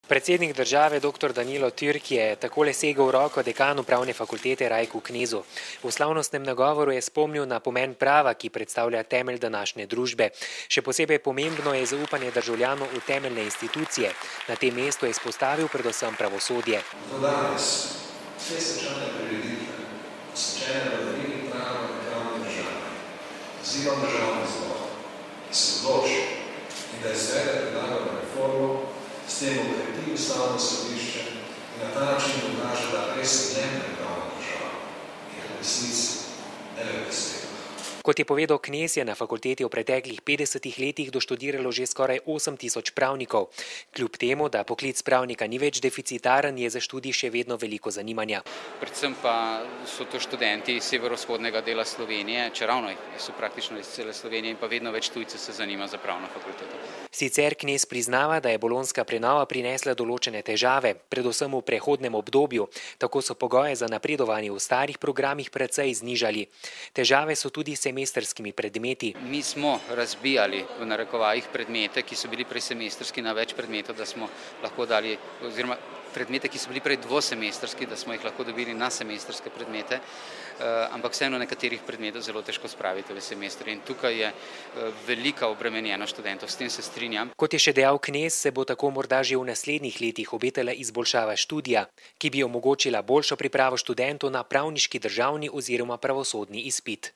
Predsednik države dr. Danilo Türk je takole segel v roko dekanu pravne fakultete Rajku Knezu. V slavnostnem nagovoru je spomnil na pomen prava, ki predstavlja temelj današnje družbe. Še posebej pomembno je zaupanje državljanov v temeljne institucije. Na tem mestu je izpostavil predvsem pravosodje. Do danes vse svečane prireditve, posvečene vladavini prava in pravne države, pozivam državni zbor, da se odloči in da izvede predlagano reformo, s tem ukrepi ustavno sodišče in na ta način dokaže, da res ne pravna država in v resnici ne le v besedah. Kot je povedal Knez, je na fakulteti v preteklih 50 letih doštudiralo že skoraj 8000 pravnikov. Kljub temu, da poklic pravnika ni več deficitaren, je za študij še vedno veliko zanimanja. Predvsem pa so to študenti iz severovzhodnega dela Slovenije, čeravno so praktično iz cele Slovenije in pa vedno več tujcev se zanima za pravno fakulteto. Sicer Knez priznava, da je bolonjska prenova prinesla določene težave, predvsem v prehodnem obdobju. Tako so pogoje za napredovanje v starih programih precej znižali. Težave so tudi semestrskimi predmeti. Mi smo razbijali v narekovajih predmete, ki so bili prej semestrski na več predmetov, da smo lahko dali, oziroma predmete, ki so bili prej dvosemestrski, da smo jih lahko dobili na semestrske predmete, ampak vseeno nekaterih predmetov zelo težko spraviti v semestru in tukaj je velika obremenjenost študentov, s tem se strinjam. Kot je še dejal Knez, se bo tako morda že v naslednjih letih obetala izboljšava študija, ki bi omogočila boljšo pripravo študentov na pravniški državni oziroma pravosodni izpit.